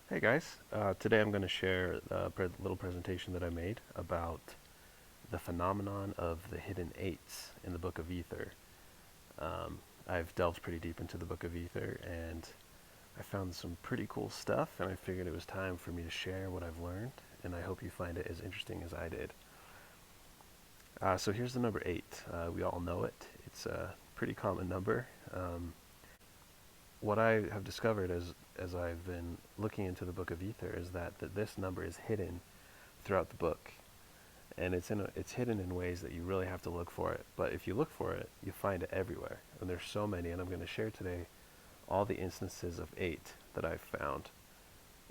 Hey guys, today I'm going to share a little presentation that I made about the phenomenon of the hidden eights in the Book of Ether. I've delved pretty deep into the Book of Ether and I found some pretty cool stuff, and I figured it was time for me to share what I've learned, and I hope you find it as interesting as I did. So here's the number 8. We all know it. It's a pretty common number. What I have discovered as I've been looking into the Book of Ether is that this number is hidden throughout the book, and it's hidden in ways that you really have to look for it. But if you look for it, you find it everywhere, and there's so many. And I'm going to share today all the instances of 8 that I've found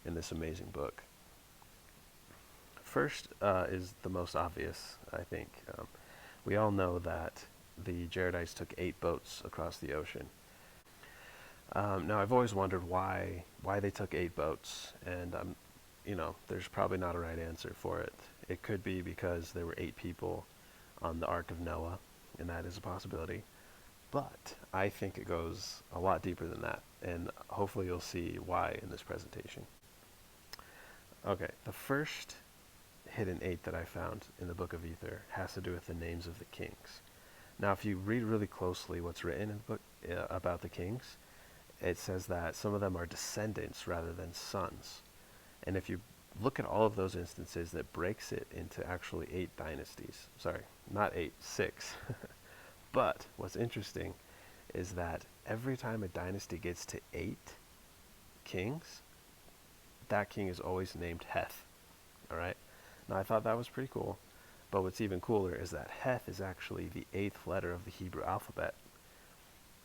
in this amazing book. First is the most obvious, I think. We all know that the Jaredites took 8 boats across the ocean. Now, I've always wondered why they took 8 boats, and there's probably not a right answer for it. It could be because there were 8 people on the Ark of Noah, and that is a possibility. But I think it goes a lot deeper than that, and hopefully you'll see why in this presentation. Okay, the first hidden 8 that I found in the Book of Ether has to do with the names of the kings. Now, if you read really closely what's written in the book about the kings, it says that some of them are descendants rather than sons. And if you look at all of those instances, that breaks it into actually 8 dynasties. Sorry, not 8, 6. But what's interesting is that every time a dynasty gets to 8 kings, that king is always named Heth. All right? Now, I thought that was pretty cool. But what's even cooler is that Heth is actually the 8th letter of the Hebrew alphabet.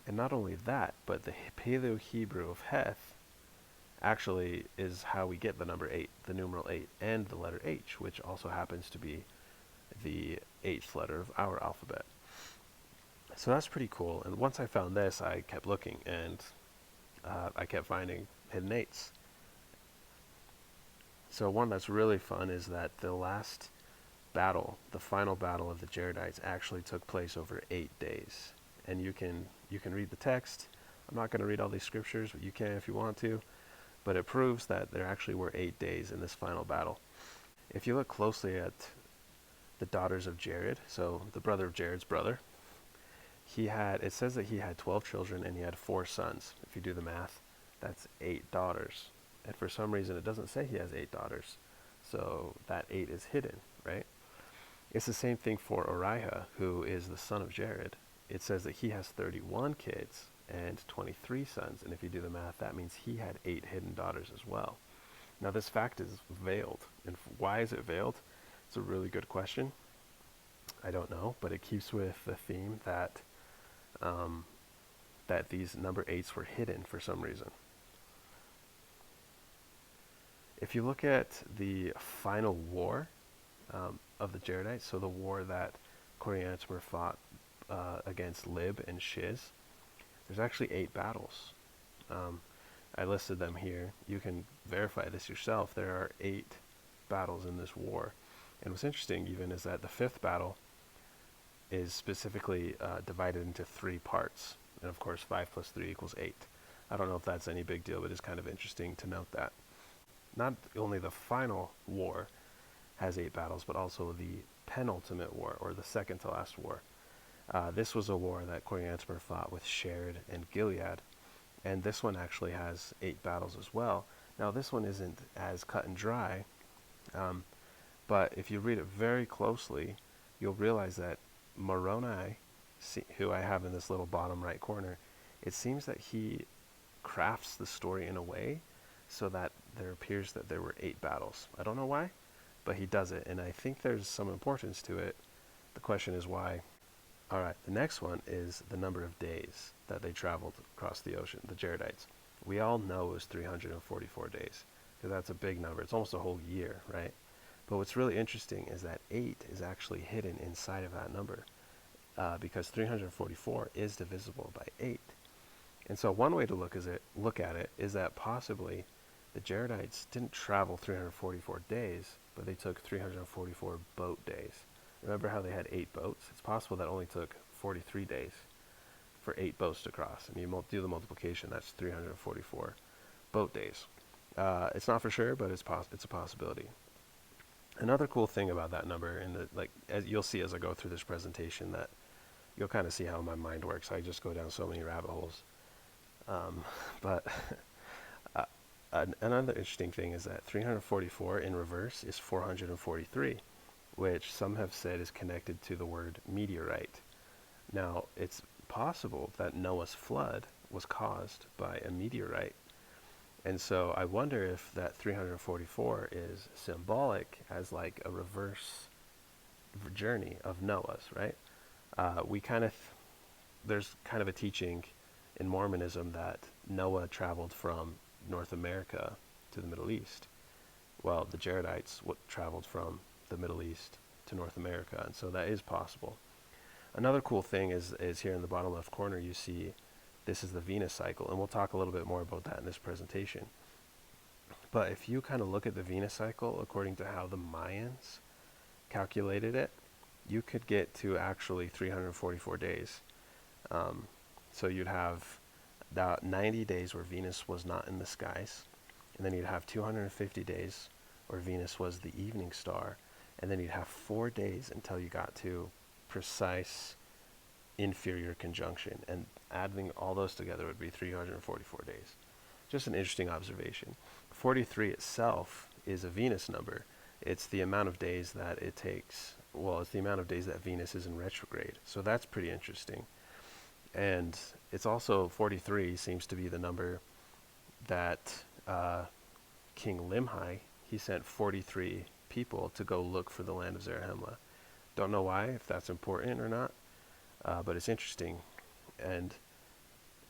And not only that, but the Paleo-Hebrew of Heth actually is how we get the number 8, the numeral 8, and the letter H, which also happens to be the 8th letter of our alphabet. So that's pretty cool. And once I found this, I kept looking, and I kept finding hidden 8s. So one that's really fun is that the last battle, the final battle of the Jaredites, actually took place over 8 days. And you can read the text. I'm not going to read all these scriptures, but you can if you want to. But it proves that there actually were 8 days in this final battle. If you look closely at the daughters of Jared, so the brother of Jared's brother, it says that he had 12 children and he had 4 sons. If you do the math, that's 8 daughters. And for some reason, it doesn't say he has 8 daughters. So that 8 is hidden, right? It's the same thing for Uriah, who is the son of Jared. It says that he has 31 kids and 23 sons, and if you do the math, that means he had 8 hidden daughters as well. Now, this fact is veiled, and why is it veiled? It's a really good question. I don't know, but it keeps with the theme that these number 8s were hidden for some reason. If you look at the final war of the Jaredites, so the war that Coriantumr fought against Lib and Shiz, there's actually 8 battles. I listed them here. You can verify this yourself. There are 8 battles in this war. And what's interesting even is that the 5th battle is specifically divided into 3 parts. And of course, 5 plus 3 equals 8. I don't know if that's any big deal, but it's kind of interesting to note that. Not only the final war has 8 battles, but also the penultimate war, or the second to last war. This was a war that Coriantumr fought with Shared and Gilead, and this one actually has 8 battles as well. Now, this one isn't as cut and dry, but if you read it very closely, you'll realize that Moroni, who I have in this little bottom right corner, it seems that he crafts the story in a way so that there appears that there were 8 battles. I don't know why, but he does it, and I think there's some importance to it. The question is why. All right, the next one is the number of days that they traveled across the ocean, the Jaredites. We all know it was 344 days, because that's a big number. It's almost a whole year, right? But what's really interesting is that 8 is actually hidden inside of that number, because 344 is divisible by 8. And so one way to look at it is that possibly the Jaredites didn't travel 344 days, but they took 344 boat days. Remember how they had 8 boats? It's possible that only took 43 days for 8 boats to cross. And you do the multiplication, that's 344 boat days. It's not for sure, but it's a possibility. Another cool thing about that number, and like as you'll see as I go through this presentation, that you'll kind of see how my mind works. I just go down so many rabbit holes. Um, but uh, another interesting thing is that 344 in reverse is 443, which some have said is connected to the word meteorite. Now, it's possible that Noah's flood was caused by a meteorite. And so I wonder if that 344 is symbolic as like a reverse journey of Noah's, right? We kind of, there's kind of a teaching in Mormonism that Noah traveled from North America to the Middle East. Well, the Jaredites traveled from the Middle East to North America, and so that is possible. Another cool thing is here in the bottom left corner, you see this is the Venus cycle, and we'll talk a little bit more about that in this presentation. But if you kind of look at the Venus cycle according to how the Mayans calculated it, you could get to actually 344 days. So you'd have about 90 days where Venus was not in the skies, and then you'd have 250 days where Venus was the evening star, and then you'd have 4 days until you got to precise inferior conjunction, and adding all those together would be 344 days. Just an interesting observation. 43 itself is a Venus number. It's the amount of days that it takes, well, it's the amount of days that Venus is in retrograde. So that's pretty interesting. And it's also 43 seems to be the number that King Limhi, he sent 43 people to go look for the land of Zarahemla. Don't know why, if that's important or not, but it's interesting. And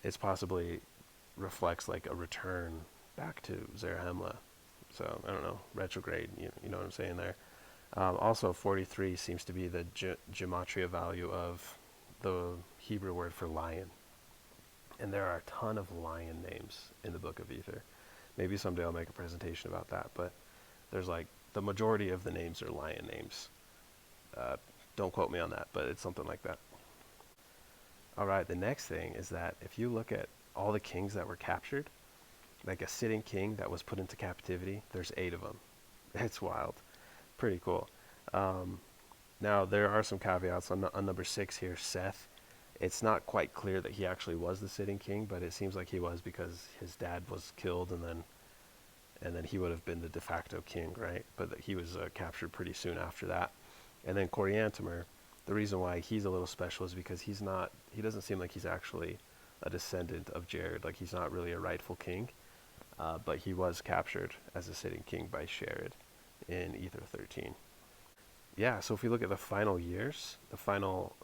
it's possibly reflects like a return back to Zarahemla. So, I don't know, retrograde, you know what I'm saying there. Also, 43 seems to be the gematria value of the Hebrew word for lion. And there are a ton of lion names in the Book of Ether. Maybe someday I'll make a presentation about that, but there's like, the majority of the names are lion names. Don't quote me on that, but it's something like that. Alright, the next thing is that if you look at all the kings that were captured, like a sitting king that was put into captivity, there's 8 of them. It's wild. Pretty cool. Now, there are some caveats on number 6 here, Seth. It's not quite clear that he actually was the sitting king, but it seems like he was because his dad was killed, and then he would have been the de facto king, right? But he was captured pretty soon after that. And then Coriantumr, the reason why he's a little special is because he doesn't seem like he's actually a descendant of Jared. Like, he's not really a rightful king, but he was captured as a sitting king by Jared in Ether 13. Yeah, so if we look at the final years, the final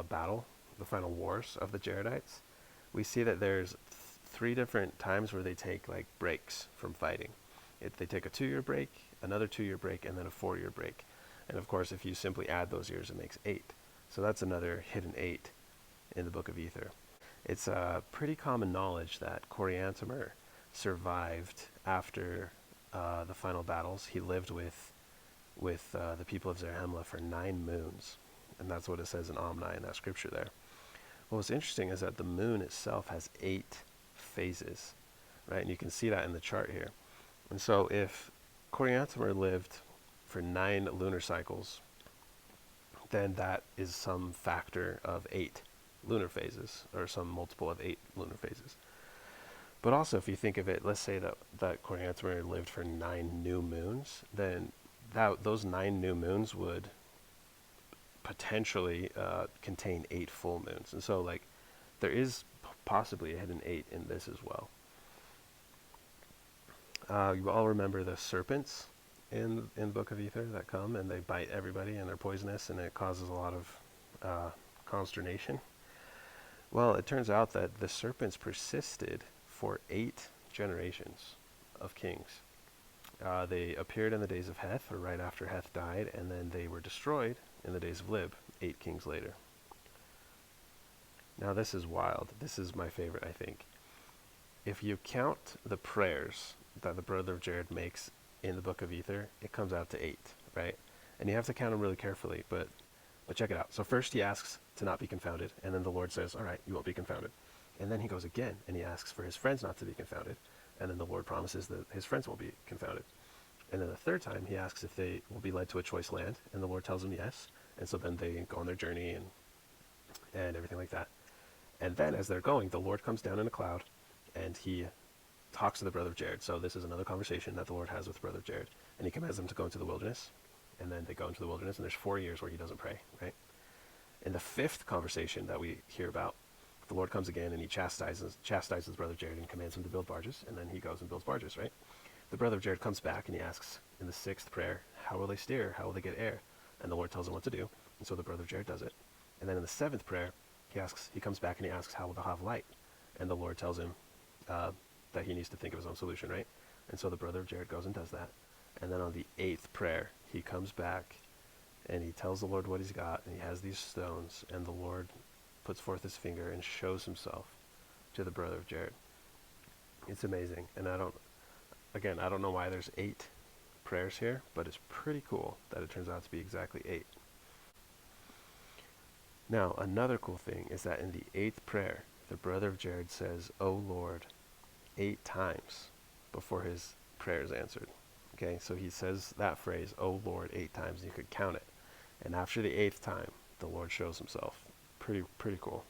battle, the final wars of the Jaredites, we see that there's 3 different times where they take like breaks from fighting. They take a 2-year break, another 2-year break, and then a 4-year break. And of course, if you simply add those years, it makes 8. So that's another hidden 8 in the Book of Ether. It's pretty common knowledge that Coriantumr survived after the final battles. He lived with the people of Zarahemla for 9 moons. And that's what it says in Omni in that scripture there. Well, what's interesting is that the moon itself has 8 phases, right? And you can see that in the chart here. And so if Coriantumr lived for 9 lunar cycles, then that is some factor of 8 lunar phases, or some multiple of 8 lunar phases. But also, if you think of it, let's say that Coriantumr lived for 9 new moons, then those 9 new moons would potentially contain 8 full moons. And so, like, there is possibly a hidden 8 in this as well. You all remember the serpents in the Book of Ether that come and they bite everybody and they're poisonous and it causes a lot of consternation. Well, it turns out that the serpents persisted for 8 generations of kings. They appeared in the days of Heth, or right after Heth died, and then they were destroyed in the days of Lib, 8 kings later. Now this is wild. This is my favorite, I think. If you count the prayers that the brother of Jared makes in the Book of Ether, it comes out to 8, right? And you have to count them really carefully, but check it out. So first he asks to not be confounded, and then the Lord says, all right, you won't be confounded. And then he goes again, and he asks for his friends not to be confounded, and then the Lord promises that his friends won't be confounded. And then the third time, he asks if they will be led to a choice land, and the Lord tells them yes. And so then they go on their journey and everything like that. And then as they're going, the Lord comes down in a cloud, and he talks to the brother of Jared. So this is another conversation that the Lord has with brother Jared, and he commands them to go into the wilderness. And then they go into the wilderness, and there's 4 years where he doesn't pray, right? In the fifth conversation that we hear about, the Lord comes again and he chastises brother Jared and commands him to build barges, and then he goes and builds barges, right? The brother of Jared comes back and he asks in the sixth prayer, how will they steer? How will they get air? And the Lord tells him what to do, and so the brother of Jared does it. And then in the seventh prayer, he comes back and he asks, how will they have light? And the Lord tells him that he needs to think of his own solution, right? And so the brother of Jared goes and does that. And then on the eighth prayer, he comes back and he tells the Lord what he's got, and he has these stones, and the Lord puts forth his finger and shows himself to the brother of Jared. It's amazing. And I don't know why there's 8 prayers here, but it's pretty cool that it turns out to be exactly 8. Now, another cool thing is that in the 8th prayer, the brother of Jared says, "O Lord," 8 times before his prayer is answered. Okay, so he says that phrase, "O Lord," 8 times, and you could count it. And after the 8th time, the Lord shows himself. Pretty cool.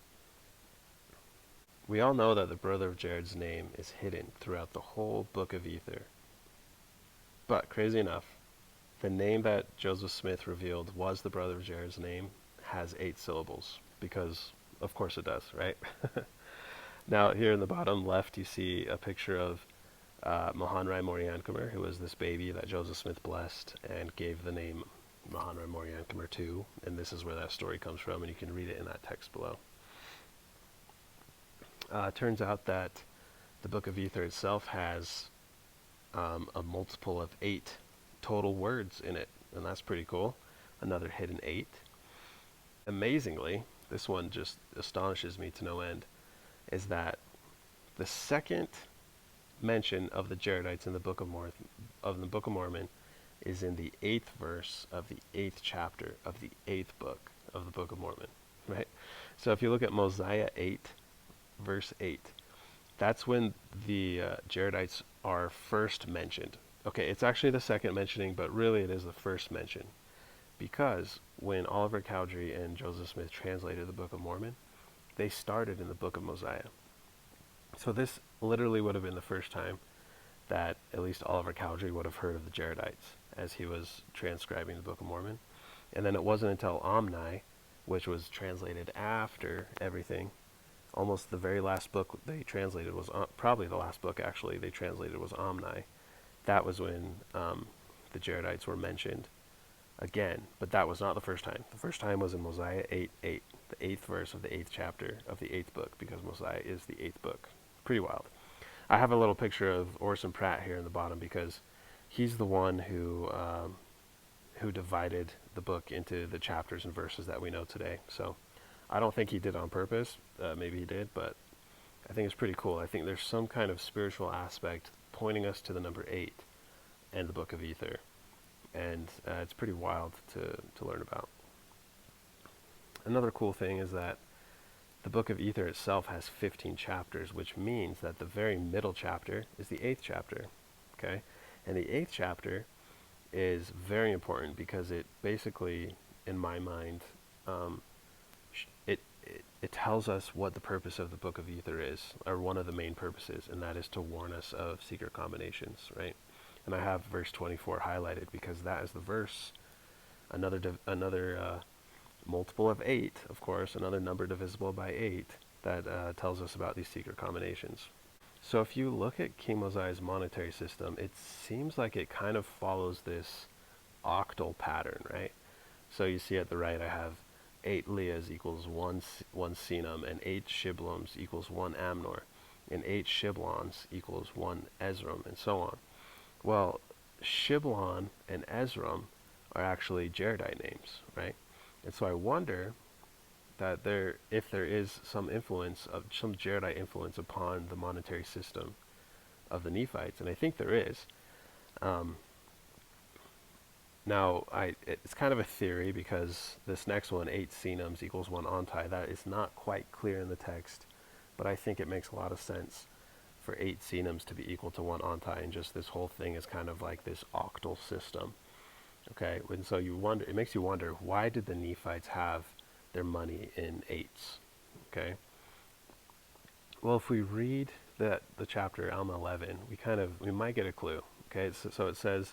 We all know that the brother of Jared's name is hidden throughout the whole book of Ether. But crazy enough, the name that Joseph Smith revealed was the brother of Jared's name has 8 syllables, because of course it does, right? Now here in the bottom left you see a picture of Mahanrai Moriankumer, who was this baby that Joseph Smith blessed and gave the name Mahanrai Moriankumer to, and this is where that story comes from, and you can read it in that text below. It turns out that the Book of Ether itself has a multiple of 8 total words in it, and that's pretty cool. Another hidden 8. Amazingly, this one just astonishes me to no end, is that the second mention of the Jaredites in the Book of Mormon is in the 8th verse of the 8th chapter of the 8th book of the Book of Mormon, right? So if you look at Mosiah 8, verse 8, that's when the Jaredites are first mentioned. Okay, it's actually the second mentioning, but really it is the first mention. Because when Oliver Cowdery and Joseph Smith translated the Book of Mormon, they started in the Book of Mosiah. So this literally would have been the first time that at least Oliver Cowdery would have heard of the Jaredites as he was transcribing the Book of Mormon. And then it wasn't until Omni, which was translated after everything, almost the very last book they translated was, probably the last book actually they translated was Omni. That was when the Jaredites were mentioned again, but that was not the first time. The first time was in Mosiah 8:8, the 8th verse of the 8th chapter of the 8th book, because Mosiah is the 8th book. Pretty wild. I have a little picture of Orson Pratt here in the bottom because he's the one who divided the book into the chapters and verses that we know today. So I don't think he did on purpose. Maybe he did, but I think it's pretty cool. I think there's some kind of spiritual aspect pointing us to the number 8 and the Book of Ether. And it's pretty wild to learn about. Another cool thing is that the Book of Ether itself has 15 chapters, which means that the very middle chapter is the 8th chapter. Okay? And the 8th chapter is very important because it basically, in my mind, it tells us what the purpose of the Book of Ether is, or one of the main purposes, and that is to warn us of secret combinations, right? And I have verse 24 highlighted because that is the verse, another multiple of 8, of course, another number divisible by 8 that tells us about these secret combinations. So if you look at King Mosiah's monetary system, it seems like it kind of follows this octal pattern, right? So you see at the right I have 8 Leahs equals 1 Sinam, and 8 Shibloms equals 1 Amnor, and 8 Shiblons equals 1 Ezram, and so on. Well, Shiblon and Ezram are actually Jaredite names, right? And so I wonder that if there is some Jaredite influence upon the monetary system of the Nephites, and I think there is. Now, it's kind of a theory because this next one, 8 Sinams equals 1 Ontai, that is not quite clear in the text, but I think it makes a lot of sense for 8 centims to be equal to 1 ontai, and just this whole thing is kind of like this octal system. Okay, and so you wonder, it makes you wonder, why did the Nephites have their money in eights? Okay, well, if we read the chapter Alma 11, we might get a clue. Okay, so it says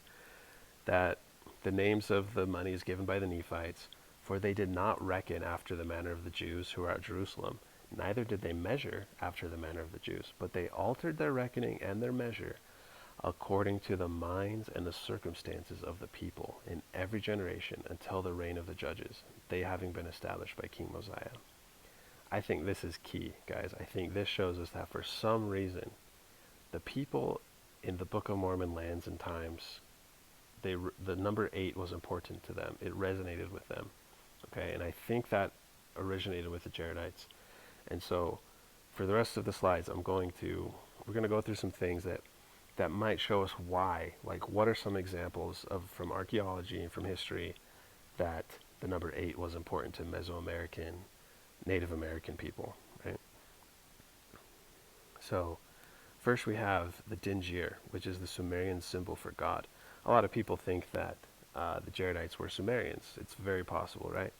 that the names of the money is given by the Nephites, for they did not reckon after the manner of the Jews who are at Jerusalem, neither did they measure after the manner of the Jews, but they altered their reckoning and their measure according to the minds and the circumstances of the people in every generation until the reign of the judges, they having been established by King Mosiah. I think this is key, guys. I think this shows us that for some reason, the people in the Book of Mormon lands and times, the number 8 was important to them. It resonated with them. Okay, and I think that originated with the Jaredites. And so, for the rest of the slides, we're going to go through some things that might show us why. Like, what are some examples from archaeology and from history that the number 8 was important to Mesoamerican, Native American people, right? So, first we have the Dingir, which is the Sumerian symbol for God. A lot of people think that the Jaredites were Sumerians. It's very possible, right?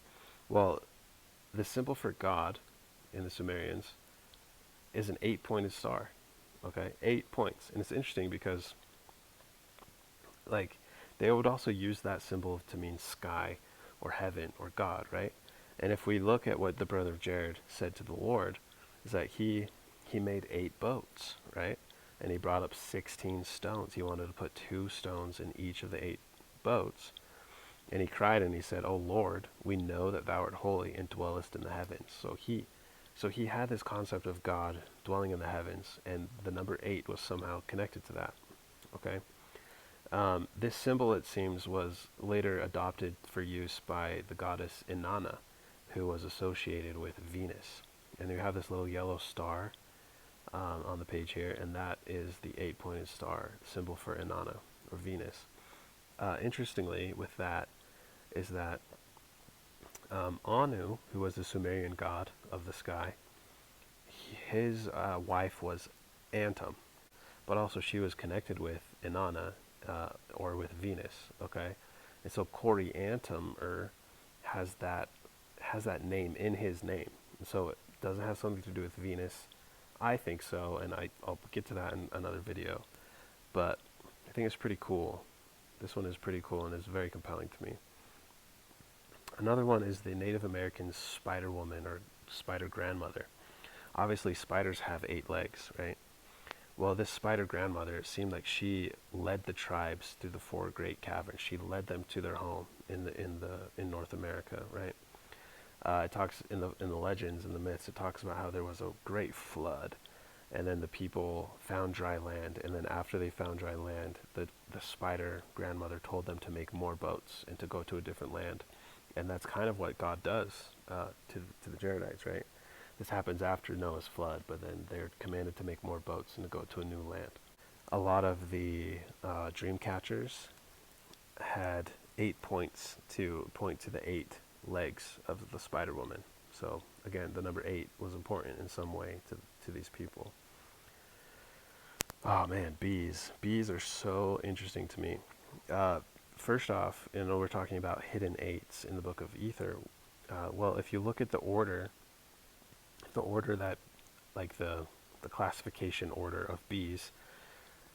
Well, the symbol for God in the Sumerians is an 8-pointed star. Okay, 8 points. And it's interesting because, like, they would also use that symbol to mean sky or heaven or God, right? And if we look at what the brother of Jared said to the Lord, is that he made 8 boats, right? And he brought up 16 stones. He wanted to put 2 stones in each of the 8 boats. And he cried and he said, "O Lord, we know that thou art holy and dwellest in the heavens." So he had this concept of God dwelling in the heavens, and the number 8 was somehow connected to that. Okay? This symbol, it seems, was later adopted for use by the goddess Inanna, who was associated with Venus. And you have this little yellow star on the page here, and that is the 8-pointed star, symbol for Inanna, or Venus. Interestingly, with that, is that Anu, who was the Sumerian god of the sky, his wife was Antum, but also she was connected with Inanna, or with Venus, okay? And so Coriantum has that name in his name. And so it doesn't have something to do with Venus. I think so, and I'll get to that in another video. But I think it's pretty cool. This one is pretty cool and is very compelling to me. Another one is the Native American spider woman or spider grandmother. Obviously, spiders have 8 legs, right? Well, this spider grandmother, it seemed like she led the tribes through the 4 great caverns. She led them to their home in North America, right? It talks in the legends, in the myths, it talks about how there was a great flood, and then the people found dry land, and then after they found dry land, the spider grandmother told them to make more boats and to go to a different land. And that's kind of what God does to the Jaredites, right? This happens after Noah's flood, but then they're commanded to make more boats and to go to a new land. A lot of the dream catchers had 8 points to point to the 8 legs of the spider woman. So again, the number 8 was important in some way to these people. Oh man, bees. Bees are so interesting to me. First off, we're talking about hidden 8s in the book of Ether. Well, if you look at the order that, like the classification order of bees,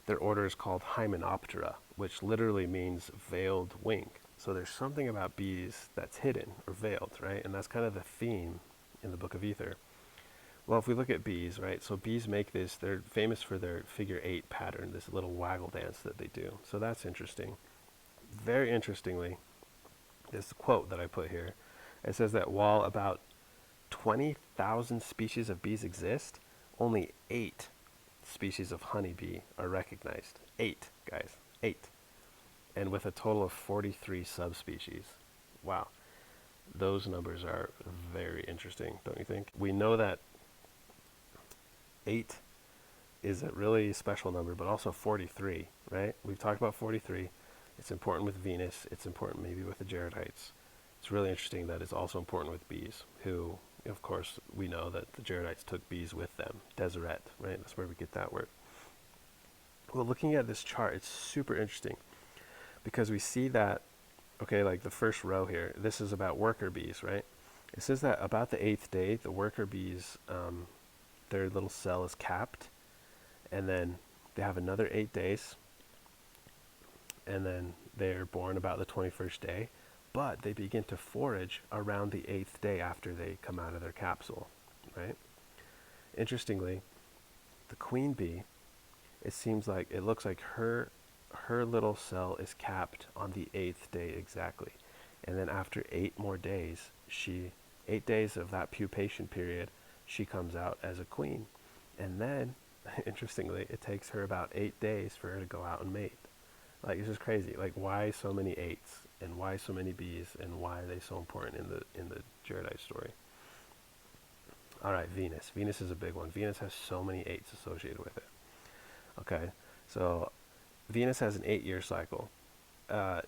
their order is called Hymenoptera, which literally means veiled wing. So there's something about bees that's hidden or veiled, right? And that's kind of the theme in the book of Ether. Well, if we look at bees, right? So bees make this, they're famous for their figure 8 pattern, this little waggle dance that they do. So that's interesting. Very interestingly, this quote that I put here, it says that while about 20,000 species of bees exist, only 8 species of honeybee are recognized. 8, guys. 8. And with a total of 43 subspecies. Wow. Those numbers are very interesting, don't you think? We know that 8 is a really special number, but also 43, right? We've talked about 43. It's important with Venus. It's important maybe with the Jaredites. It's really interesting that it's also important with bees, of course, we know that the Jaredites took bees with them. Deseret, right? That's where we get that word. Well, looking at this chart, it's super interesting because we see that, okay, like the first row here, this is about worker bees, right? It says that about the 8th day, the worker bees, their little cell is capped, and then they have another 8 days, and then they're born about the 21st day, but they begin to forage around the 8th day after they come out of their capsule, right? Interestingly, the queen bee, it looks like her little cell is capped on the 8th day exactly. And then after 8 more days, 8 days of that pupation period, she comes out as a queen. And then, interestingly, it takes her about 8 days for her to go out and mate. Like, it's just crazy. Like, why so many 8s? And why so many bees? And why are they so important in the Jaredite story? All right, Venus. Venus is a big one. Venus has so many 8s associated with it. Okay, so Venus has an 8-year cycle,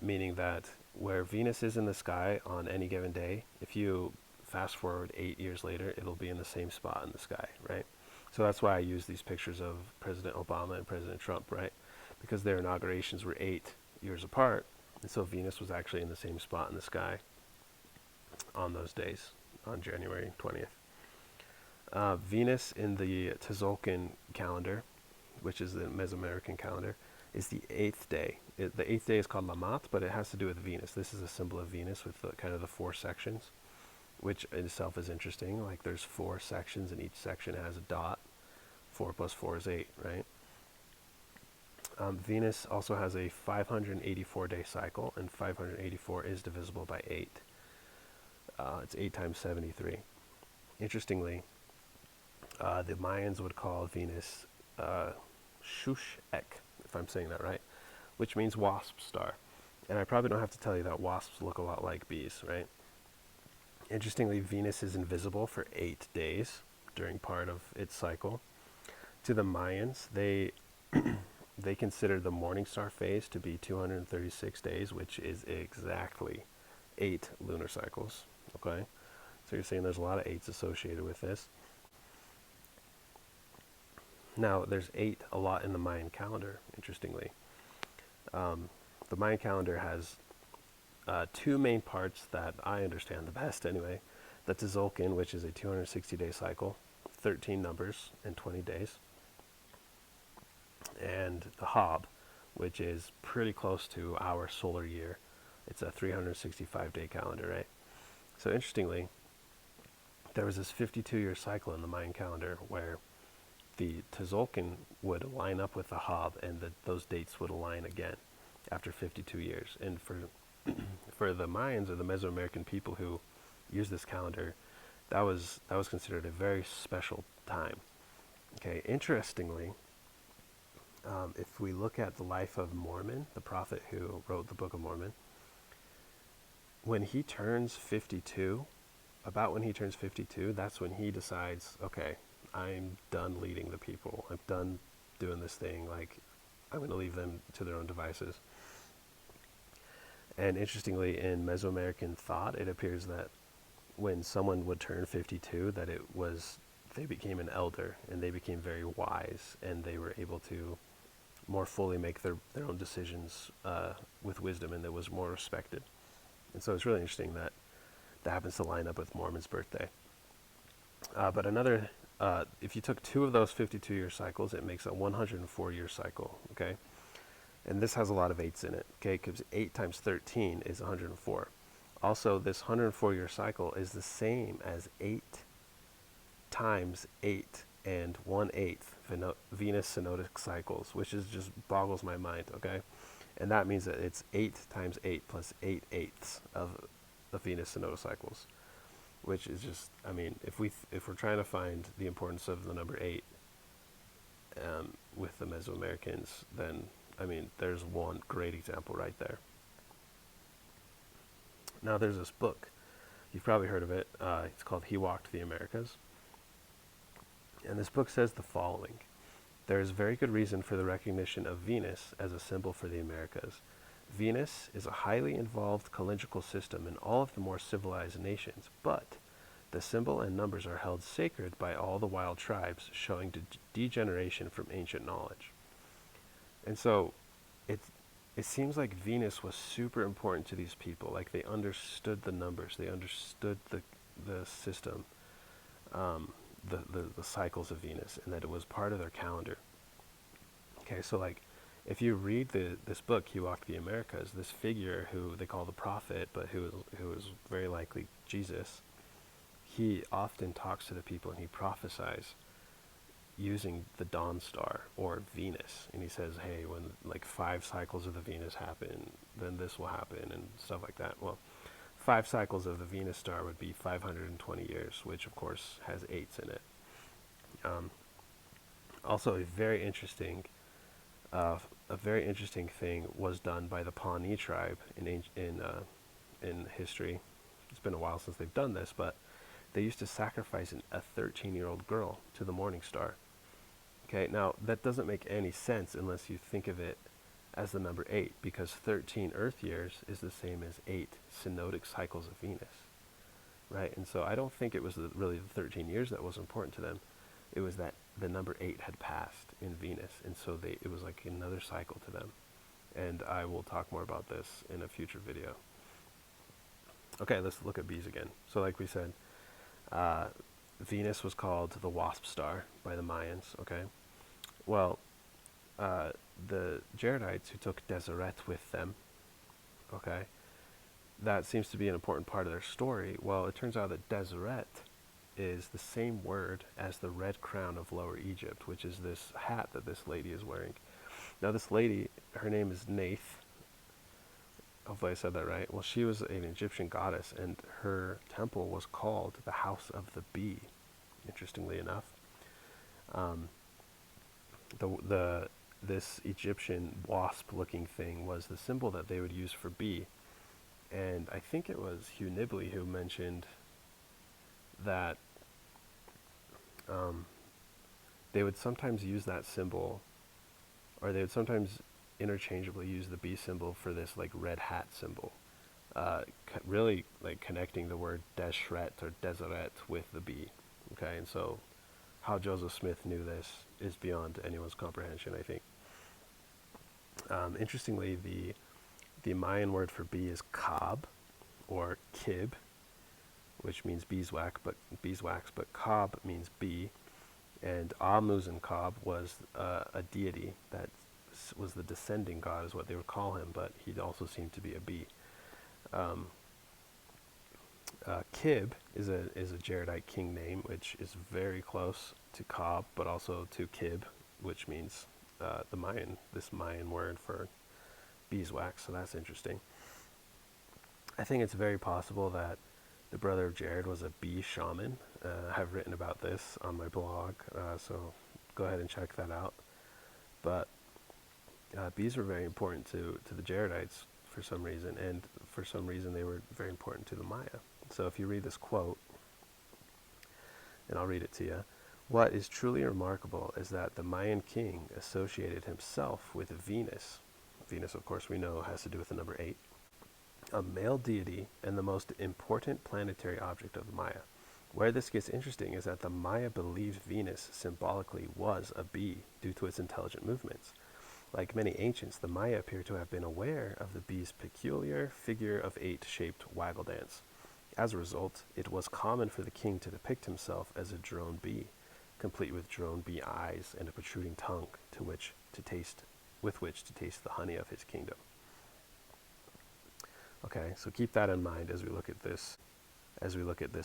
meaning that where Venus is in the sky on any given day, if you fast forward 8 years later, it'll be in the same spot in the sky, right? So that's why I use these pictures of President Obama and President Trump, right? Because their inaugurations were 8 years apart, and so Venus was actually in the same spot in the sky on those days, on January 20th. Venus in the Tzolk'in calendar, which is the Mesoamerican calendar, is the 8th day. The 8th day is called Lamat, but it has to do with Venus. This is a symbol of Venus with kind of the 4 sections, which in itself is interesting. Like there's 4 sections and each section has a dot. 4 plus 4 is 8, right? Venus also has a 584-day cycle, and 584 is divisible by 8. It's 8 times 73. Interestingly, the Mayans would call Venus Shush-ek, if I'm saying that right, which means wasp star. And I probably don't have to tell you that wasps look a lot like bees, right? Interestingly, Venus is invisible for 8 days during part of its cycle. To the Mayans, they consider the morning star phase to be 236 days, which is exactly 8 lunar cycles, okay? So you're saying there's a lot of 8s associated with this. Now, there's 8 a lot in the Mayan calendar, interestingly. The Mayan calendar has 2 main parts that I understand the best anyway. The Tzolk'in, which is a 260-day cycle, 13 numbers and 20 days. And the Hob, which is pretty close to our solar year. It's a 365-day calendar, right? So interestingly, there was this 52-year cycle in the Mayan calendar where the Tzolk'in would line up with the Hob, and those dates would align again after 52 years. And for the Mayans or the Mesoamerican people who use this calendar, that was considered a very special time. Okay, interestingly, if we look at the life of Mormon, the prophet who wrote the Book of Mormon, when he turns 52, that's when he decides, okay, I'm done leading the people. I'm done doing this thing. Like, I'm going to leave them to their own devices. And interestingly, in Mesoamerican thought, it appears that when someone would turn 52, that they became an elder and they became very wise, and they were able to more fully make their own decisions with wisdom, and it was more respected. And so it's really interesting that happens to line up with Mormon's birthday. But if you took 2 of those 52-year cycles, it makes a 104-year cycle, okay? And this has a lot of 8s in it, okay? Because 8 times 13 is 104. Also, this 104-year cycle is the same as 8 times 8 and 1/8 Venus synodic cycles, which is just boggles my mind, okay? And that means that it's 8 times 8 plus 8/8 of the Venus synodic cycles, which is just, I mean, if we're trying to find the importance of the number 8 with the Mesoamericans, then, I mean, there's one great example right there. Now, there's this book. You've probably heard of it. It's called He Walked the Americas. And this book says the following: there is very good reason for the recognition of Venus as a symbol for the Americas. Venus is a highly involved calendrical system in all of the more civilized nations, but the symbol and numbers are held sacred by all the wild tribes, showing degeneration from ancient knowledge. And so it it seems like Venus was super important to these people. Like they understood the numbers, they understood the system, the cycles of Venus, and that it was part of their calendar. Okay, so like if you read this book, He Walked the Americas, this figure who they call the prophet, but who is very likely Jesus, he often talks to the people and he prophesies using the dawn star or Venus, and he says, hey, when like 5 cycles of the Venus happen, then this will happen and stuff like that. Well, 5 cycles of the Venus star would be 520 years, which of course has 8s in it. Um, Also, a very interesting thing was done by the Pawnee tribe in history. It's been a while since they've done this, but they used to sacrifice a 13-year-old girl to the morning star. Okay, now that doesn't make any sense unless you think of it as the number 8, because 13 Earth years is the same as 8 synodic cycles of Venus, right? And so I don't think it was really the 13 years that was important to them. It was that the number 8 had passed in Venus, and so it was like another cycle to them. And I will talk more about this in a future video. Okay, let's look at bees again. So like we said, Venus was called the wasp star by the Mayans, okay? Well, the Jaredites who took Deseret with them, okay, that seems to be an important part of their story. Well, it turns out that Deseret is the same word as the red crown of Lower Egypt, which is this hat that this lady is wearing. Now, this lady, her name is Nath. Hopefully I said that right. Well, she was an Egyptian goddess, and her temple was called the House of the Bee, interestingly enough. Um, this Egyptian wasp-looking thing was the symbol that they would use for bee. And I think it was Hugh Nibley who mentioned that they would sometimes use that symbol, or they would sometimes interchangeably use the bee symbol for this like red hat symbol, really like connecting the word Deshret or Deseret with the bee. Okay, and so how Joseph Smith knew this is beyond anyone's comprehension, I think. Interestingly, the Mayan word for bee is kab, or kib, which means beeswax, but kab means bee. And Amuzen-Kab was a deity that was the descending god, is what they would call him, but he also seemed to be a bee. Kib is a Jaredite king name, which is very close to Kab, but also to Kib, which means this Mayan word for beeswax. So that's interesting. I think it's very possible that the brother of Jared was a bee shaman. I've written about this on my blog, so go ahead and check that out. But bees were very important to the Jaredites for some reason, and for some reason they were very important to the Maya. So if you read this quote, and I'll read it to you. What is truly remarkable is that the Mayan king associated himself with Venus. Venus, of course, we know has to do with the number 8. A male deity and the most important planetary object of the Maya. Where this gets interesting is that the Maya believed Venus symbolically was a bee due to its intelligent movements. Like many ancients, the Maya appear to have been aware of the bee's peculiar figure of 8-shaped waggle dance. As a result, it was common for the king to depict himself as a drone bee, complete with drone bee eyes and a protruding tongue with which to taste the honey of his kingdom. Okay, so keep that in mind as we look at this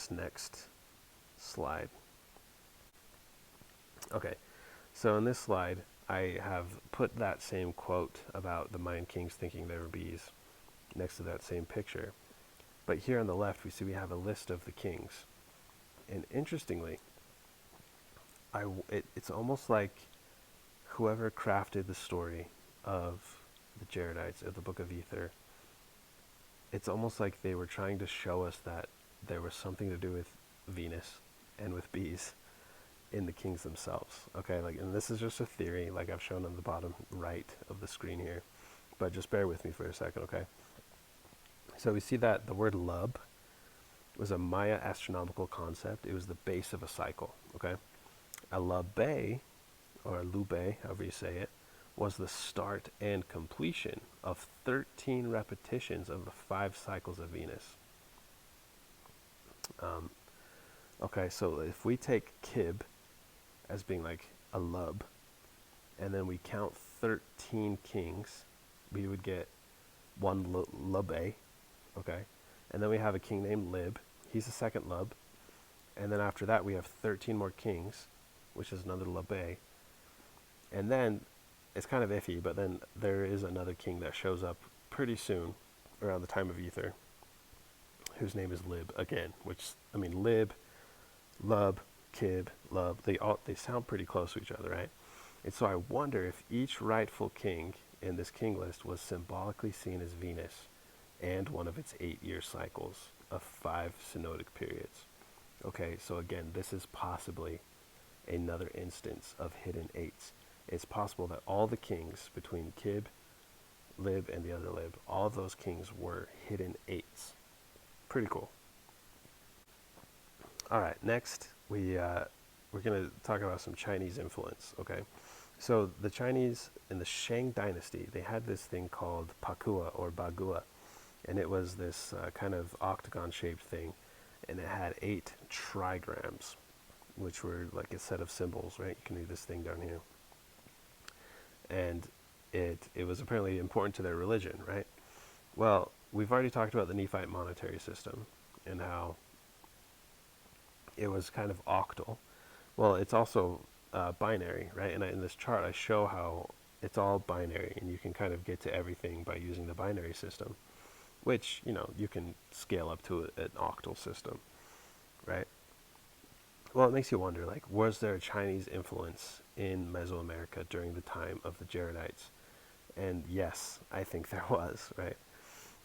next slide. Okay, so in this slide, I have put that same quote about the Mayan kings thinking they were bees next to that same picture. But here on the left, we have a list of the kings. And interestingly, it's almost like whoever crafted the story of the Jaredites, of the Book of Ether, it's almost like they were trying to show us that there was something to do with Venus and with bees in the kings themselves. Okay, and this is just a theory, like I've shown on the bottom right of the screen here, but just bear with me for a second, okay? So we see that the word lub was a Maya astronomical concept. It was the base of a cycle, okay? A lube, or lube, however you say it, was the start and completion of 13 repetitions of the 5 cycles of Venus. Um, okay, so if we take Kib as being like a lub, and then we count 13 kings, we would get one Lube, okay? And then we have a king named Lib. He's the second Lub. And then after that, we have 13 more kings, which is another Lube. And then it's kind of iffy, but then there is another king that shows up pretty soon, around the time of Ether, whose name is Lib again, which, I mean, Lib, Lub, Kib, Lub, they sound pretty close to each other, right? And so I wonder if each rightful king in this king list was symbolically seen as Venus and one of its 8-year cycles of 5 synodic periods. Okay, so again, this is possibly another instance of hidden 8s. It's possible that all the kings between Kib, Lib, and the other Lib, all of those kings were hidden 8s. Pretty cool. All right, next we're going to talk about some Chinese influence, okay? So the Chinese in the Shang dynasty, they had this thing called Pakua or Bagua, and it was this kind of octagon-shaped thing, and it had 8 trigrams, which were like a set of symbols, right? You can read this thing down here. And it was apparently important to their religion, right? Well, we've already talked about the Nephite monetary system and how it was kind of octal. Well, it's also binary, right? And in this chart, I show how it's all binary, and you can kind of get to everything by using the binary system, which, you know, you can scale up to an octal system, right? Well, it makes you wonder, like, was there a Chinese influence in Mesoamerica during the time of the Jaredites? And yes, I think there was, right?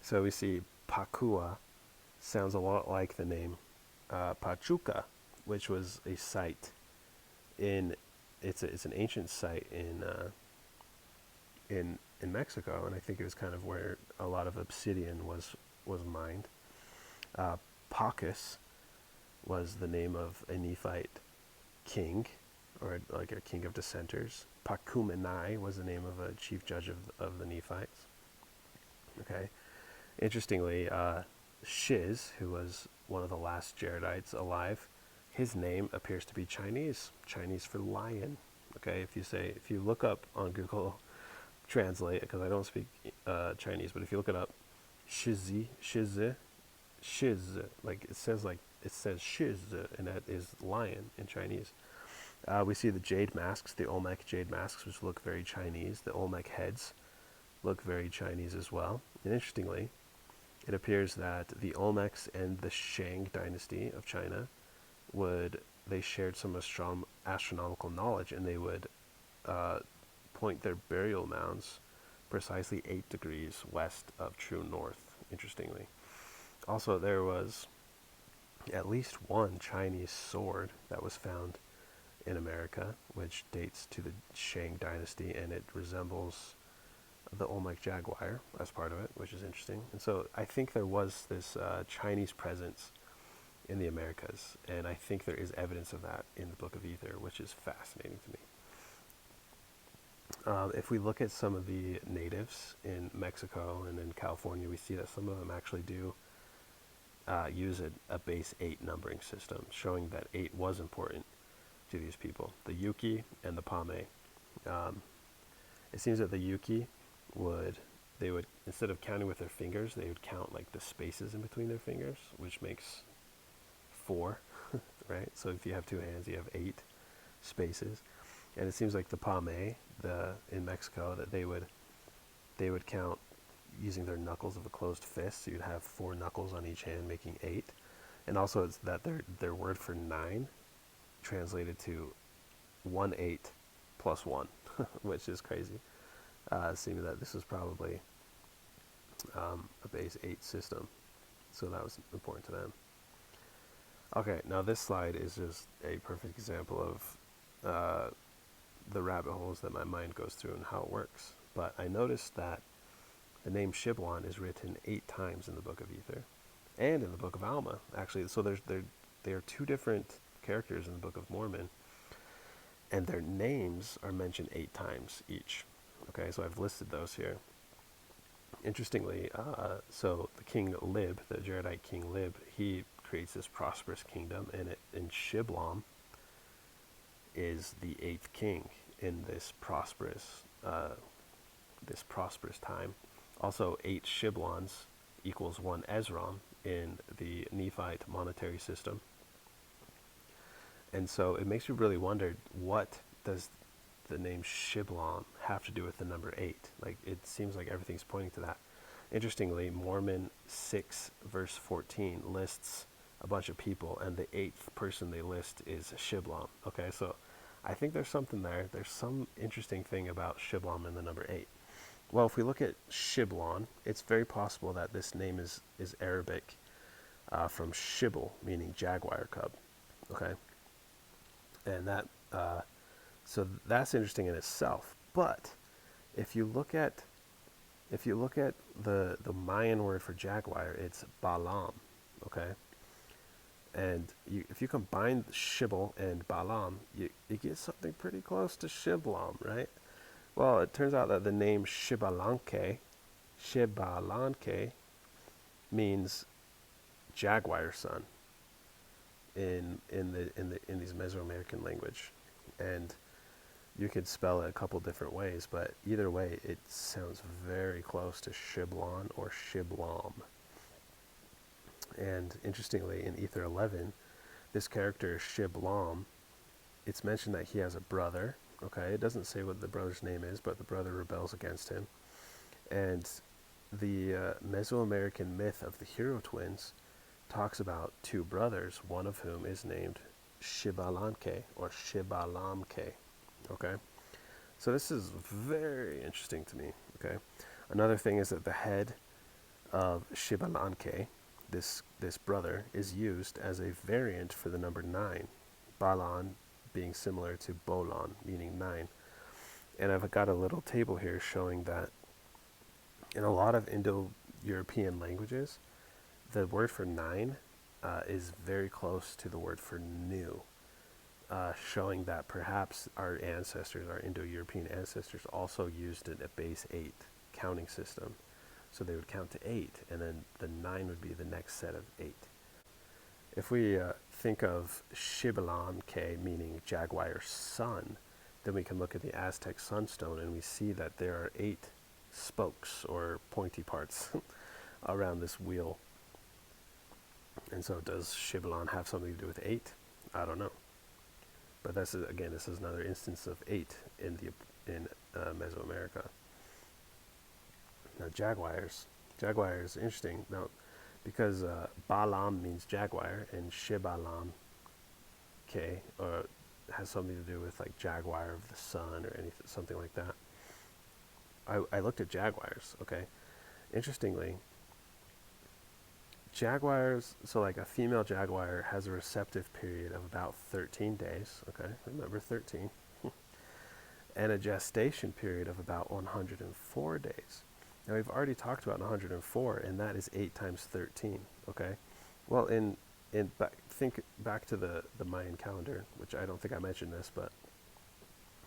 So we see Pakua sounds a lot like the name Pachuca, which was a site in it's an ancient site in Mexico, and I think it was kind of where a lot of obsidian was mined. Pacus was the name of a Nephite king, or like a king of dissenters. Pacumenai was the name of a chief judge of the Nephites. Okay, interestingly, Shiz, who was one of the last Jaredites alive, his name appears to be Chinese for lion. Okay, if you look up on Google Translate, because I don't speak Chinese, but if you look it up, Shiz, like it says Shiz, and that is lion in Chinese. We see the jade masks, the Olmec jade masks, which look very Chinese. The Olmec heads look very Chinese as well. And interestingly, it appears that the Olmecs and the Shang dynasty of China they shared some astronomical knowledge, and they would point their burial mounds precisely 8 degrees west of true north, interestingly. Also, there was at least one Chinese sword that was found in America, which dates to the Shang dynasty, and it resembles the Olmec jaguar as part of it, which is interesting. And so I think there was this Chinese presence in the Americas, and I think there is evidence of that in the Book of Ether, which is fascinating to me. If we look at some of the natives in Mexico and in California, we see that some of them actually do use a base 8 numbering system, showing that 8 was important to these people. The Yuki and the Pame. It seems that the Yuki they would, instead of counting with their fingers, they would count like the spaces in between their fingers, which makes 4, right? So if you have 2 hands, you have 8 spaces. And it seems like the Pame, in Mexico, that they would count using their knuckles of a closed fist. So you'd have 4 knuckles on each hand, making 8. And also, it's that their word for 9 translated to 1/8 plus 1, which is crazy. Seeming that this was probably a base 8 system, so that was important to them. Okay, now this slide is just a perfect example of the rabbit holes that my mind goes through and how it works. But I noticed that the name Shiblon is written 8 times in the Book of Ether, and in the Book of Alma, actually. So they are 2 different characters in the Book of Mormon, and their names are mentioned 8 times each. Okay, so I've listed those here. Interestingly, so the king Lib, the Jaredite king Lib, he creates this prosperous kingdom, and in Shiblon is the eighth king in this prosperous time. Also, 8 Shiblons equals 1 Ezron in the Nephite monetary system. And so it makes you really wonder, what does the name Shiblon have to do with the number 8? Like, it seems like everything's pointing to that. Interestingly, Mormon 6 verse 14 lists a bunch of people, and the 8th person they list is Shiblon. Okay, so I think there's something there. There's some interesting thing about Shiblon and the number 8. Well, if we look at Shiblon, it's very possible that this name is Arabic, from Shibble, meaning jaguar cub. Okay, and so that's interesting in itself. But if you look at the Mayan word for jaguar, it's Balaam. Okay, and if you combine Shibble and Balaam, you get something pretty close to Shiblon, right? Well, it turns out that the name Shibalanke means jaguar son in these Mesoamerican language, and you could spell it a couple different ways, but either way, it sounds very close to Shiblon or Shiblom. And interestingly, in Ether 11, this character Shiblom, it's mentioned that he has a brother. Okay, it doesn't say what the brother's name is, but the brother rebels against him. And the Mesoamerican myth of the hero twins talks about 2 brothers, one of whom is named Shibalanke or Shibalamke. Okay, so this is very interesting to me. Okay, another thing is that the head of Shibalanke, this brother, is used as a variant for the number 9, Balan being similar to Bolon, meaning 9. And I've got a little table here showing that in a lot of Indo-European languages, the word for 9 is very close to the word for new, showing that perhaps our ancestors, our Indo-European ancestors, also used a base 8 counting system. So they would count to 8, and then the 9 would be the next set of 8. If we think of Shibalanke meaning jaguar sun, then we can look at the Aztec sunstone, and we see that there are 8 spokes or pointy parts around this wheel. And so does Shiblon have something to do with 8? I don't know. But this is another instance of 8 in Mesoamerica. Now jaguars interesting. Now, because Balaam means jaguar and Shibalam has something to do with like jaguar of the sun or anything, something like that. I looked at jaguars. Okay, interestingly, jaguars. So like a female jaguar has a receptive period of about 13 days. Okay, remember 13, and a gestation period of about 104 days. Now we've already talked about 104, and that is 8 times 13. Okay, well think back to the Mayan calendar, which I don't think I mentioned this, but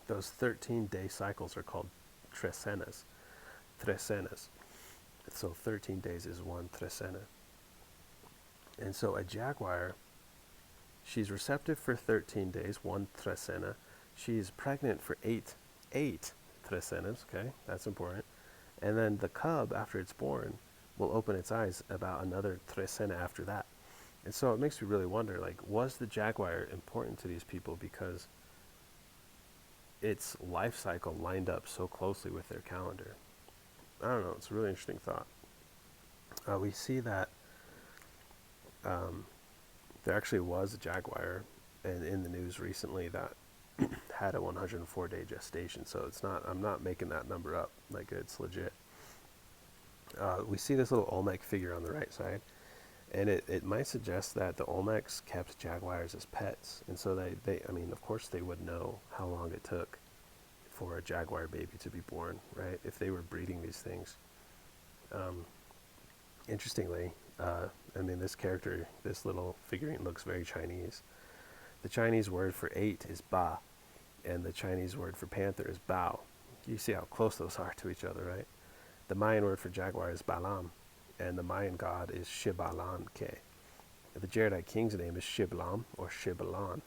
those 13-day cycles are called trecenas. So 13 days is 1 trecena. And so a jaguar, she's receptive for 13 days, 1 trecena. She's pregnant for 8 trecenas. Okay, that's important. And then the cub, after it's born, will open its eyes about another trecena after that. And so it makes me really wonder, like, was the jaguar important to these people because its life cycle lined up so closely with their calendar? I don't know. It's a really interesting thought. We see that there actually was a jaguar in the news recently that had a 104-day gestation. So it's not. I'm not making that number up. Like, it's legit. We see this little Olmec figure on the right side, and it might suggest that the Olmecs kept jaguars as pets, and so they I mean, of course they would know how long it took for a jaguar baby to be born, right? If they were breeding these things. Interestingly, I mean, this character, this little figurine looks very Chinese. The Chinese word for 8 is ba, and the Chinese word for panther is bao. You see how close those are to each other, right? The Mayan word for jaguar is Balam, and the Mayan god is Shibalan Ke. The Jaredite king's name is Shiblon or Shiblon.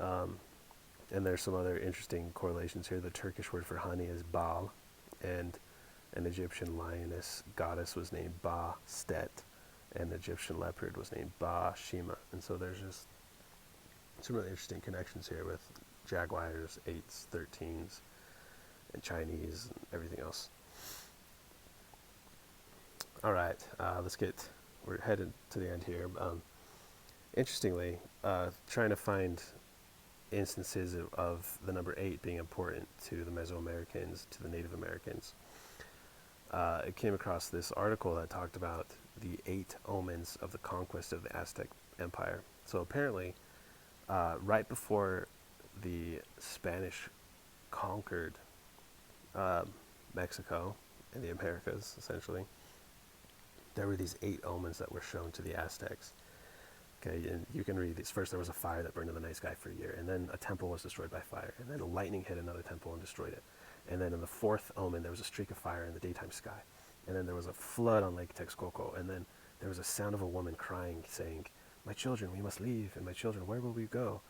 Um, and there's some other interesting correlations here. The Turkish word for honey is Baal, and an Egyptian lioness goddess was named Ba Stet, and the Egyptian leopard was named Ba Shima. And so there's just some really interesting connections here with jaguars, 8s, 13s, and Chinese, and everything else. All right, we're headed to the end here. Interestingly, trying to find instances of the number 8 being important to the Mesoamericans, to the Native Americans. I came across this article that talked about the 8 omens of the conquest of the Aztec Empire. So apparently, right before the Spanish conquered Mexico and the Americas, essentially, there were these 8 omens that were shown to the Aztecs. Okay, and you can read these. First, there was a fire that burned in the night sky for a year, and then a temple was destroyed by fire, and then lightning hit another temple and destroyed it. And then in the 4th omen, there was a streak of fire in the daytime sky, and then there was a flood on Lake Texcoco, and then there was a sound of a woman crying, saying, "My children, we must leave, and my children, where will we go?"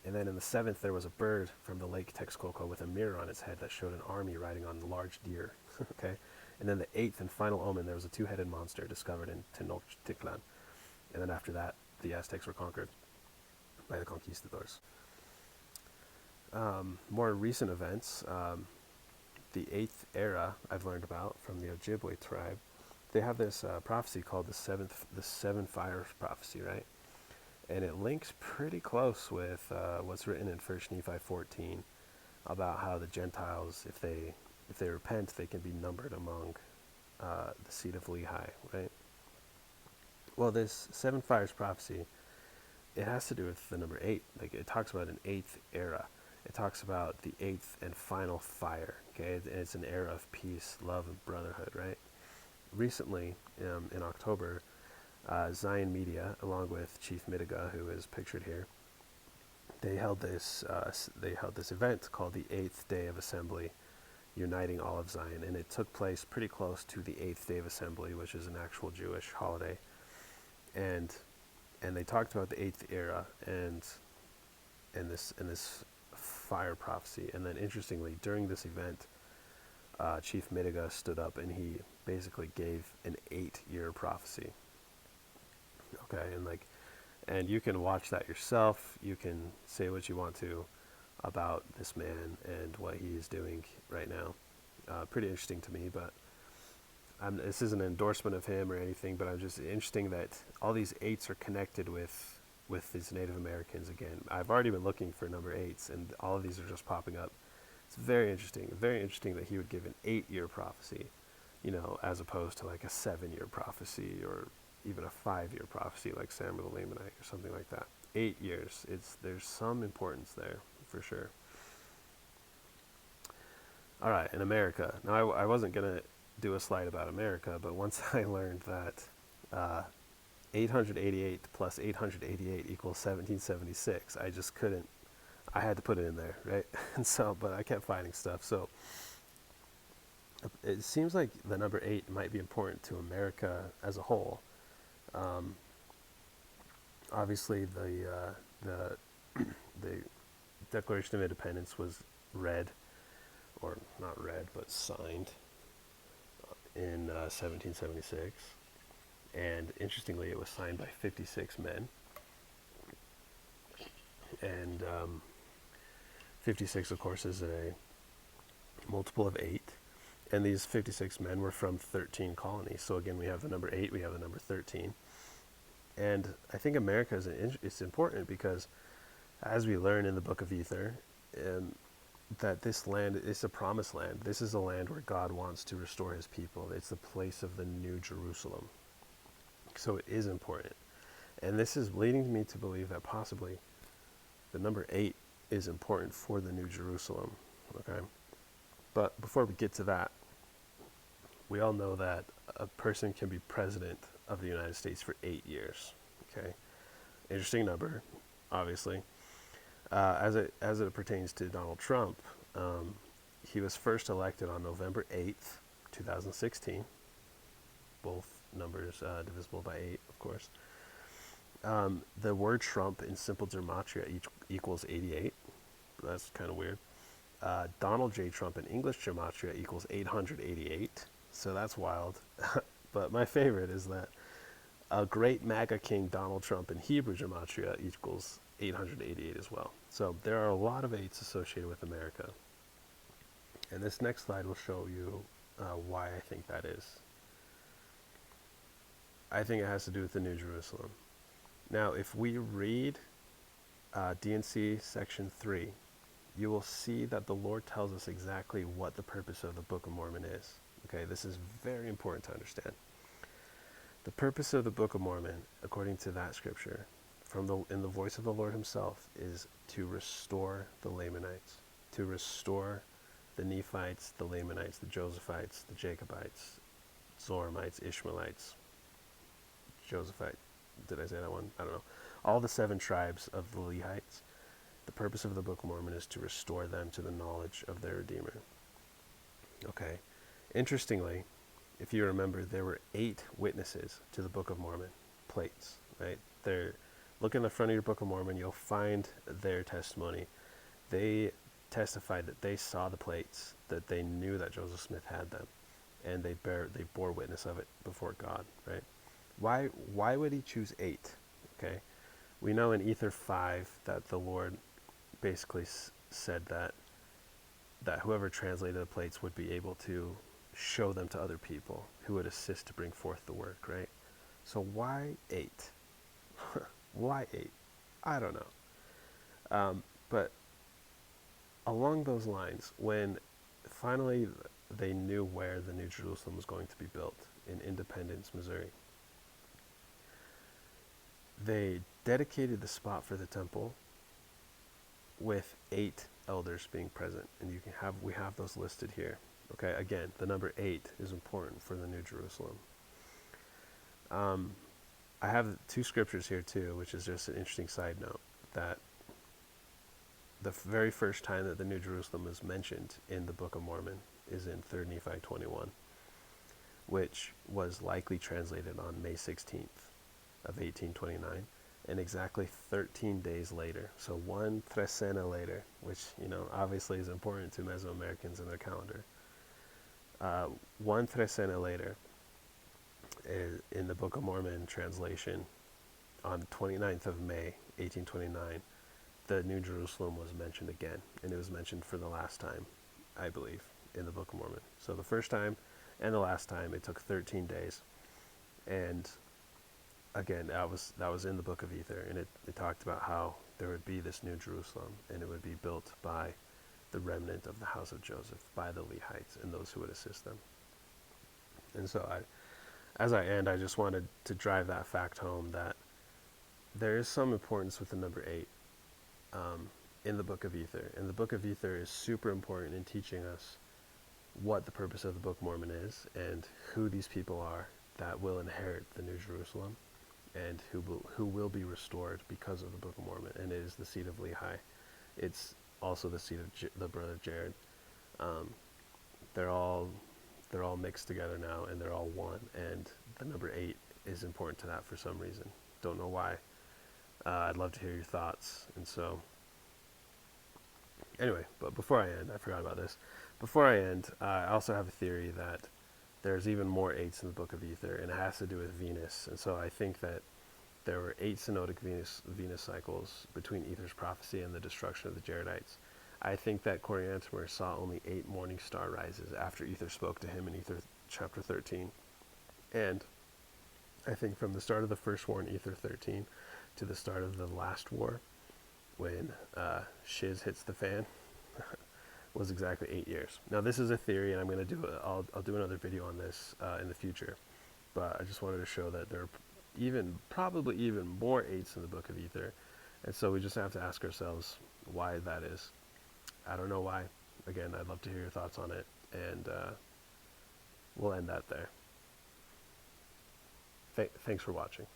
And then in the 7th, there was a bird from the Lake Texcoco with a mirror on its head that showed an army riding on large deer. Okay, and then the 8th and final omen, there was a 2-headed monster discovered in Tenochtitlan, and then after that, the Aztecs were conquered by the conquistadors. More recent events, the 8th era I've learned about from the Ojibwe tribe. They have this prophecy called the 7 fires prophecy, right? And it links pretty close with what's written in 1 Nephi 14 about how the Gentiles, if they repent, they can be numbered among the seed of Lehi, right? Well, this 7 fires prophecy, it has to do with the number 8. Like, it talks about an 8th era. It talks about the 8th and final fire. Okay, and it's an era of peace, love, and brotherhood, right? Recently, in October, Zion Media, along with Chief Mitiga, who is pictured here, they held this event called the 8th Day of Assembly, uniting all of Zion, and it took place pretty close to the 8th Day of Assembly, which is an actual Jewish holiday. And they talked about the 8th era and this fire prophecy. And then interestingly, during this event, Chief Mitiga stood up and he basically gave an 8-year prophecy. Okay, and you can watch that yourself. You can say what you want to about this man and what he is doing right now. Pretty interesting to me, but this isn't an endorsement of him or anything, but I'm just interesting that all these 8s are connected with these Native Americans again. I've already been looking for number 8s, and all of these are just popping up. It's very interesting that he would give an 8-year prophecy, as opposed to like a 7-year prophecy or even a 5-year prophecy like Samuel the Lamanite or something like that. 8 years. There's some importance there for sure. All right, in America. Now, I wasn't going to do a slide about America, but once I learned that 888 plus 888 equals 1776, I just couldn't. I had to put it in there, right? And so, but I kept finding stuff. So it seems like the number 8 might be important to America as a whole. Obviously, the Declaration of Independence was read, or not read, but signed in 1776. And interestingly, it was signed by 56 men. And 56, of course, is a multiple of 8. And these 56 men were from 13 colonies. So again, we have the number 8, we have the number 13. And I think America is important because, as we learn in the Book of Ether, that this land is a promised land. This is a land where God wants to restore his people. It's the place of the New Jerusalem. So it is important. And this is leading me to believe that possibly the number 8 is important for the New Jerusalem. Okay? But before we get to that, we all know that a person can be president of the United States for 8 years. Okay? Interesting number, obviously. As it pertains to Donald Trump, He was first elected on November 8th, 2016. Both numbers divisible by 8, of course. The word Trump in simple gematria equals 88. That's kind of weird. Donald J. Trump in English gematria equals 888. So that's wild. But my favorite is that a great MAGA king Donald Trump in Hebrew gematria equals 888 as well. So there are a lot of 8s associated with America. And this next slide will show you why I think that is. I think it has to do with the New Jerusalem. Now, if we read D&C section 3, you will see that the Lord tells us exactly what the purpose of the Book of Mormon is. Okay, this is very important to understand. The purpose of the Book of Mormon, according to that scripture, in the voice of the Lord himself, is to restore the Lamanites, to restore the Nephites, the Lamanites, the Josephites, the Jacobites, Zoramites, Ishmaelites, Josephite. Did I say that one? I don't know. All the 7 tribes of the Lehites. The purpose of the Book of Mormon is to restore them to the knowledge of their Redeemer. Okay. Interestingly, if you remember, there were 8 witnesses to the Book of Mormon, plates, right? Look in the front of your Book of Mormon, you'll find their testimony. They testified that they saw the plates, that they knew that Joseph Smith had them, and they bore witness of it before God, right? Why would he choose 8? Okay, we know in Ether 5 that the Lord basically said that whoever translated the plates would be able to show them to other people who would assist to bring forth the work, right? So why 8? Why 8? I don't know. But along those lines, when finally they knew where the New Jerusalem was going to be built in Independence, Missouri, they dedicated the spot for the temple with 8 elders being present, and we have those listed here. Okay, again, the number 8 is important for the New Jerusalem. I have 2 scriptures here too, which is just an interesting side note, that the very first time that the New Jerusalem is mentioned in the Book of Mormon is in 3 Nephi 21, which was likely translated on May 16th of 1829, and exactly 13 days later, so 1 trecena later, which, obviously is important to Mesoamericans in their calendar. 1 trecena later, in the Book of Mormon translation, on the 29th of May, 1829, the New Jerusalem was mentioned again, and it was mentioned for the last time, I believe, in the Book of Mormon. So the first time and the last time, it took 13 days, and again, that was in the Book of Ether, and it talked about how there would be this New Jerusalem, and it would be built by the remnant of the house of Joseph, by the Lehites, and those who would assist them. And so as I end, I just wanted to drive that fact home, that there is some importance with the number 8 in the Book of Ether. And the Book of Ether is super important in teaching us what the purpose of the Book of Mormon is, and who these people are that will inherit the New Jerusalem, and who will be restored because of the Book of Mormon. And it is the seed of Lehi. It's also the seed of the brother Jared. They're all mixed together now, and they're all one. And the number 8 is important to that for some reason. Don't know why. I'd love to hear your thoughts. And so, anyway, but before I end, I forgot about this. Before I end, I also have a theory that there's even more 8s in the Book of Ether, and it has to do with Venus. And so I think that there were 8 synodic Venus cycles between Ether's prophecy and the destruction of the Jaredites. I think that Coriantumr saw only 8 morning star rises after Ether spoke to him in Ether chapter 13. And I think from the start of the first war in Ether 13 to the start of the last war, when Shiz hits the fan, was exactly 8 years. Now this is a theory, and I'm going to I'll do another video on this in the future. But I just wanted to show that there are probably even more 8s in the Book of Ether. And so we just have to ask ourselves why that is. I don't know why. Again, I'd love to hear your thoughts on it, and we'll end that there. Thanks for watching.